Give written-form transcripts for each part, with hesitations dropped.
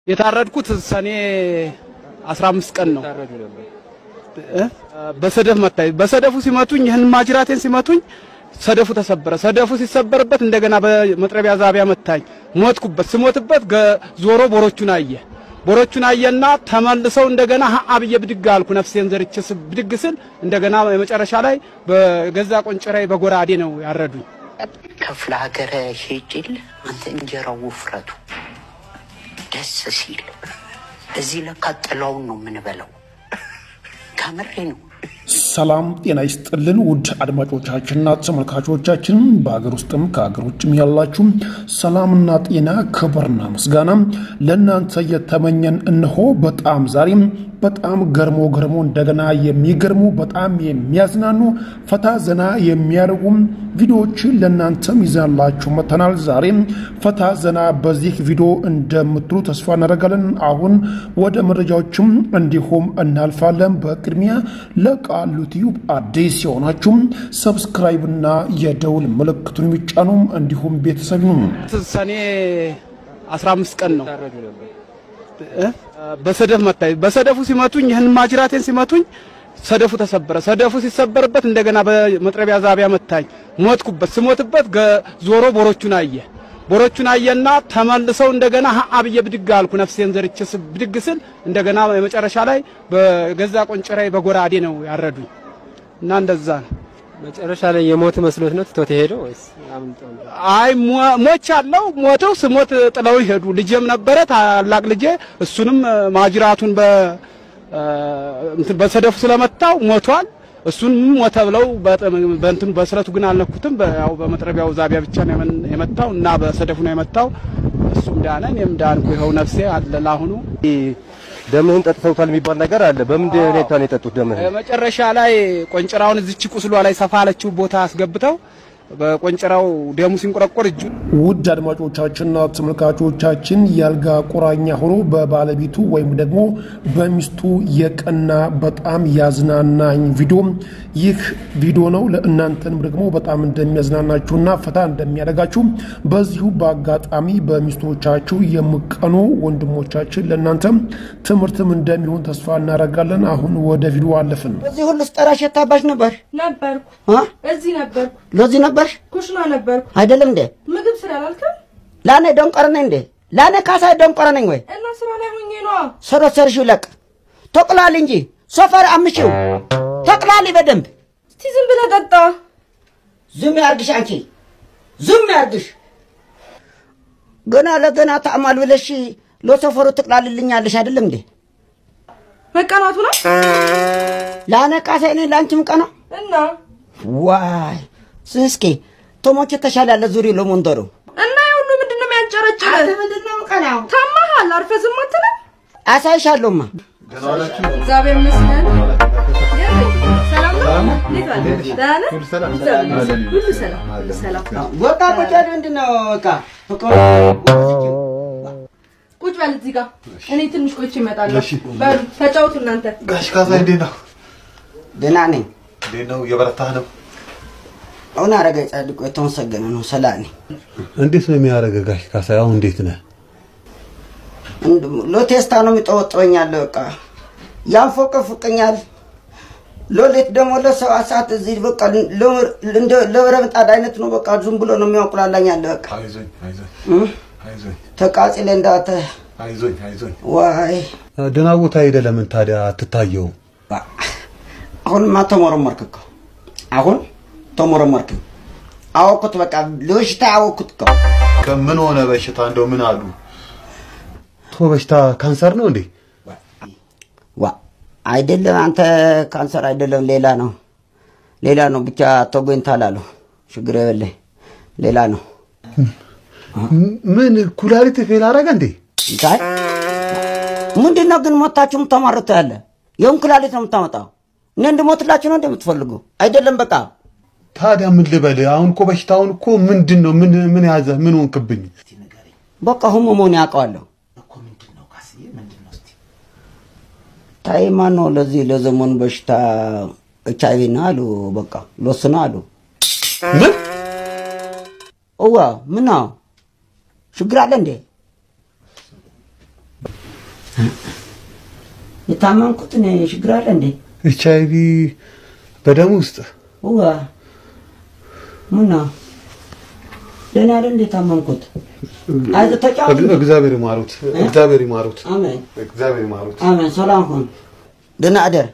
የታረድኩት ሰኔ 15 ቀን ነው። በሰደፍ መታይ በሰደፉ ሲመቱኝ ይህን ማጅራቴን ሲመቱኝ ሰደፉ ተሰበረ። ሰደፉ ሲሰበርበት እንደገና በመጥረቢያ ዛቢያ መታኝ። ሞትኩበት። ስሞትበት ዞሮ ቦሮቹን አየና ተመልሰው እንደገና አብየ ብድግ አልኩ። ነፍሴን ዘርቼስ ብድግ ስል እንደገና የመጨረሻ ላይ በገዛ ቆንጭራይ በጎራዴ ነው ያረዱኝ። ከፍለ ሀገር ሄጅል አንተ እንጀራው ውፍረቱ ደስ ሲል እዚህ ለካጥላው ነው ምንበለው ካመሬ ነው። ሰላም ጤና ይስጥልን ውድ አድማጮቻችንና ተመልካቾቻችን በአገር ውስጥም ከአገር ውጭም ያላችሁ ሰላምና ጤና ክብርና ምስጋና ለእናንተ የተመኘን እንሆ በጣም ዛሬም በጣም ገርሞ እንደገና የሚገርሙ በጣም የሚያዝናኑ ፈታ ዘና የሚያርጉ ቪዲዮዎች ለእናንተም ይዘንላችሁ መተናል። ዛሬም ፈታ ዘና በዚህ ቪዲዮ እንደምትሉ ተስፋ እናደርጋለን። አሁን ወደ መረጃዎችም እንዲሁም እናልፋለን። በቅድሚያ ለቃሉ ዩቲዩብ አዲስ የሆናችሁ ሰብስክራይብ እና የደውል ምልክቱን ይጫኑ እንዲሁም ቤተሰብ ይሁኑ። ሰኔ 15 ቀን ነው በሰደፍ መታይ በሰደፉ ሲመቱኝ ይህን ማጅራቴን ሲመቱኝ ሰደፉ ተሰበረ። ሰደፉ ሲሰበርበት እንደገና በመጥረቢያ ዛቢያ መታኝ። ሞትኩበት። ስሞትበት ዞሮ ቦሮቹን አየና ተመልሰው እንደገና አብየ ብድግ አልኩ። ነፍሴን ዘርቼስ ብድግ ስል እንደገና የመጨረሻ ላይ በገዛ ቆንጭራይ በጎራዴ ነው ያረዱኝ እና እንደዛ ነው። መጨረሻ ላይ የሞት መስሎት ነው ትቶት ሄደው ወይስ አምንጠው? አይ ሞቻለሁ። ሞተው ስሞት ጥለው ሄዱ። ልጄም ነበረ ታላቅ ልጄ፣ እሱንም ማጅራቱን በሰደፉ ስለመታው ሞቷል። እሱንም ሞተ ብለው በእንትን በስለቱ ግን አልነኩትም። ያው በመጥረቢያው ዛቢያ ብቻ ነው የመታው እና በሰደፉ ነው የመታው። እሱም ዳነ፣ እኔም ዳንኩ። ይኸው ነፍሴ አለ ለአሁኑ። ደምህን ጠጥተውታል የሚባል ነገር አለ። በምን ሁኔታ ነው የጠጡት ደምህን? መጨረሻ ላይ ቆንጭራውን እዚች ቁስሏ ላይ ሰፋለችው ቦታ አስገብተው በቆንጭራው ደሙ ሲንቆረቆር እጁ። ውድ አድማጮቻችንና ተመልካቾቻችን ያልጋ ቁራኛ ሆኖ በባለቤቱ ወይም ደግሞ በሚስቱ የቀና በጣም ያዝናናኝ ቪዲዮ ይህ ቪዲዮ ነው። ለእናንተንም ደግሞ በጣም እንደሚያዝናናችሁና ፈታ እንደሚያደርጋችሁ በዚሁ በአጋጣሚ በሚስቶቻችሁ የምቀኑ ወንድሞቻችን ለእናንተም ትምህርትም እንደሚሆን ተስፋ እናደርጋለን። አሁን ወደ ቪዲዮ አለፍን። እዚህ ሁሉ ስጠራሽ የታባሽ ነበርኩ እዚህ ነበርኩ ለዚህ ነበር ኩሽና ነበርኩ አይደለም እንዴ? ምግብ ስላላልከም ላኔ ደንቆረ ነኝ እንዴ? ላኔ ካሳይ ደንቆረ ነኝ ወይ? እና ስራ ላይ ሆኜ ነው። ሰርሽው ለቅ ተቅላል እንጂ ሶፈር አምጪው ተቅላል በደንብ። እስቲ ዝም ብለህ ጠጣ። ዝም ያርግሽ አንቺ ዝም ያርግሽ። ገና ለገና ተአማል ብለሽ ለሶፈሩ ተቅላልልኛለሽ አይደለም እንዴ? መቀናቱ ነው። ላኔ ካሳይ ነኝ ላንቺም ቀና እና ዋይ ስንስኪ ቶሞች ተሻላለ ዙሪ ለሞንደሩ እና ሁሉ ምንድነው የሚያንጨረጭረ? አንተ ምንድነው ቀናው? ታማሃል። አርፈ ዝም አትልም? አሳይሻለሁማ። እግዚአብሔር ይመስገን። ሰላም ነው። ሁሉ ሰላም። ወጣ ቁጭ ምንድነው በቃ ቁጭ በል እዚህ ጋር። እኔ ትንሽ ቆይቼ እመጣለሁ። በሉ ተጫውቱ እናንተ። ጋሽ ካሳይ እንዴት ነው? ደህና ነኝ። እንዴት ነው? የበረታህ ነው? አሁን አረጋይ ጻድቁ የተመሰገነ ነው። ሰላም ነኝ። እንዴት ነው የሚያረጋጋ ጋሽ ካሳይ? አሁን እንዴት ነህ? ሎቴስታ ነው የሚጠወጠኛል። በቃ ያንፎቀፍቀኛል። ሎሌት ደግሞ ለሰው አሳት እዚህ በቃ ለወረምጣድ አይነት ነው። በቃ ዝም ብሎ ነው የሚያውቁላላኛል። በቃ አይዞኝ ተቃጽለ እንዳተ አይዞኝ ዋይ ደህና ቦታ ሄደህ ለምን ታዲያ አትታየው? አሁንማ ተመረመርክ። አሁን ተመረመርክ። አወኩት በቃ ለሽታ አወኩት። ከምን ሆነ በሽታ? እንደው ምን አሉ? በሽታ ካንሰር ነው እንዴ? አይደለም አንተ ካንሰር አይደለም ሌላ ነው ብቻ ተጎንታል አሉ። ችግር የለም ሌላ ነው። ምን ኩላሊት ፌል አደረገ እንዴ? ታይ ምንድነው ግን ሞታችሁም ተማርተ ያለ የውን ኩላሊት ነው የምታመጣው? እኔ እንደሞትላችሁ ነው እንደምትፈልጉ አይደለም። በቃ ታዲያ ምን ልበል? አሁን እኮ በሽታውን እኮ ምንድነው? ምን ያዘ? ምን ሆንክብኝ? በቃ ህመሙን ያውቀዋለሁ እኮ። ምንድነው ካስዬ? ምንድነው? እስቲ ታይማ ነው ለዘመኑ በሽታ HIV ነው አሉ። በቃ ለስና አሉ። ምን ኦዋ ምን ነው ችግር አለ እንዴ? የታመምኩት እኔ ችግር አለ እንዴ? HIV በደም ውስጥ ዋ ምና ደህና አይደል እንዴ ታመምኩት? አይዞ ተጫወት። እግዚአብሔር ይማሩት፣ እግዚአብሔር ይማሩት። አሜን፣ እግዚአብሔር ይማሩት። አሜን። ሰላም ሁን፣ ደህና አደር።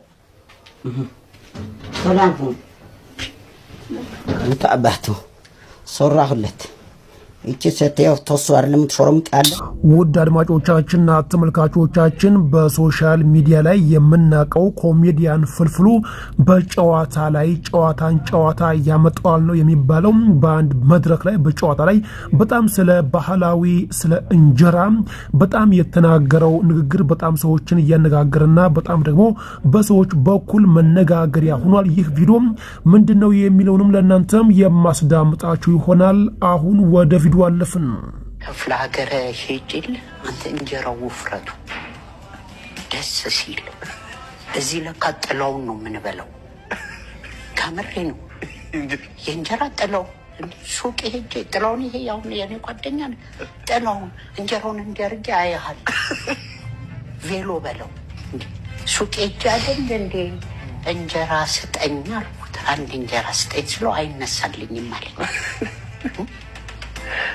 ሰላም ሁን። አንተ አባቱ ሶራሁለት እቺ ሰተው ተሷር ለምትሾርምጥ ያለ ውድ አድማጮቻችንና ተመልካቾቻችን በሶሻል ሚዲያ ላይ የምናቀው ኮሜዲያን ፍልፍሉ በጨዋታ ላይ ጨዋታ ያመጣዋል ነው የሚባለው በአንድ መድረክ ላይ በጨዋታ ላይ በጣም ስለ ባህላዊ ስለ እንጀራ በጣም የተናገረው ንግግር በጣም ሰዎችን ያነጋገረና በጣም ደግሞ በሰዎች በኩል መነጋገሪያ ሆኗል። ይህ ቪዲዮ ምንድነው የሚለውንም ለእናንተም የማስዳምጣችሁ ይሆናል። አሁን ወደ ቪዲዮ አለፍን። ክፍለ ሀገር ሄጅል አንተ እንጀራው ውፍረቱ ደስ ሲል እዚህ ለካ ጥላውን ነው የምንበላው። ከምሬ ነው የእንጀራ ጥላው ሱቅ ሄጄ ጥላውን ይሄ ያው የኔ ጓደኛ ጥላውን እንጀራውን እንዲያርጌ አይሃል ቬሎ በለው ሱቅ ሄጄ አይደል እንዴ እንጀራ ስጠኝ አልኩት። አንድ እንጀራ ስጠኝ ስለው አይነሳልኝም ማለት ነው።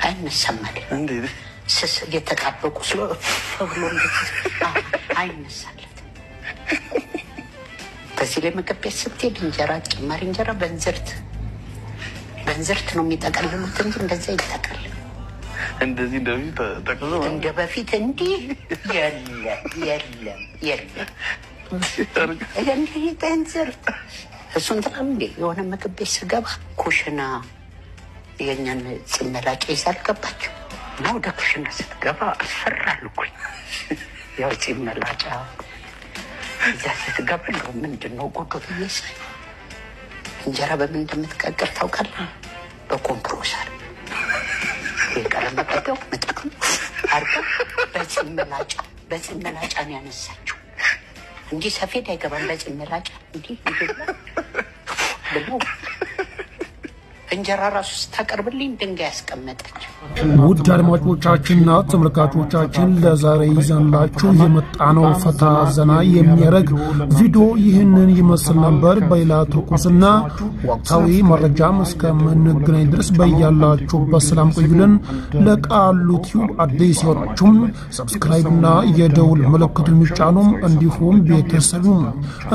አይነሳማል እንዴ ስስ የተጣበቁ ስለ ፈግሎ አይነሳለት። በዚህ ላይ ምግብ ቤት ስትሄድ እንጀራ ጭማሪ እንጀራ በእንዝርት ነው የሚጠቀልሉት እንጂ እንደዛ ይጠቀል እንደዚህ ተጠቅሎ እንደ በፊት እንዲህ የለም እንዲህ በእንዝርት እሱን ተቀም እንዴ የሆነ ምግብ ቤት ስገባ ኩሽና የኛን ጽመላጭ ይዛል ገባች ነው ወደ ኩሽና ስትገባ አስፈራልኩኝ። ያው ጽመላጫ እዛ ስትገባ ነው ምንድነው ጉዱ ብዬሽ እንጀራ በምን እንደምትቀቅል ታውቃለህ? በኮምፕሮሰር የቀረመቀደው መጥቁ አርጋ በጽመላጫ ነው ያነሳችው እንጂ ሰፌድ አይገባም። በጽመላጫ እንዲህ ደግሞ እንጀራ ራሱ ስታቀርብልኝ ድንጋይ ያስቀመጠች። ውድ አድማጮቻችንና ተመልካቾቻችን ለዛሬ ይዘንላችሁ የመጣነው ፈታ ዘና የሚያረግ ቪዲዮ ይህንን ይመስል ነበር። በሌላ ትኩስና ወቅታዊ መረጃም እስከምንገናኝ ድረስ በያላችሁ በሰላም ቆዩልን። ለቃሉ ቲዩብ አዲስ የሆናችሁ ሰብስክራይብና የደውል ምልክቱን ምጫኑም እንዲሁም ቤተሰቡም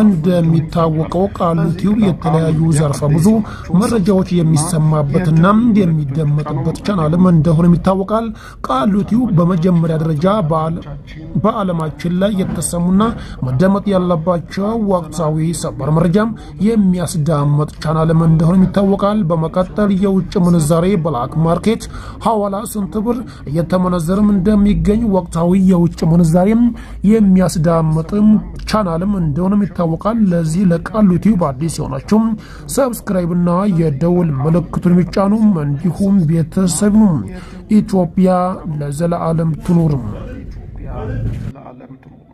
እንደሚታወቀው ቃሉ ቲዩብ የተለያዩ ዘርፈ ብዙ መረጃዎች የሚሰማበትና የሚደመጥበት ቻናልም እንደሆነ ይታወቃል። ቃሉ ቲዩብ በመጀመሪያ ደረጃ በዓለማችን ላይ የተሰሙና መደመጥ ያለባቸው ወቅታዊ ሰበር መረጃም የሚያስዳምጥ ቻናልም እንደሆነ ይታወቃል። በመቀጠል የውጭ ምንዛሬ ብላክ ማርኬት ሐዋላ ስንት ብር እየተመነዘረም እንደሚገኝ ወቅታዊ የውጭ ምንዛሬም የሚያስዳምጥም ቻናልም እንደሆነ ይታወቃል። ለዚህ ለቃሉ ቲዩብ አዲስ የሆናችሁ ሰብስክራይብና የደውል ምልክቱን ምጫኑ እንዲሁም ቤተሰቡ ኢትዮጵያ ለዘላለም ትኑር።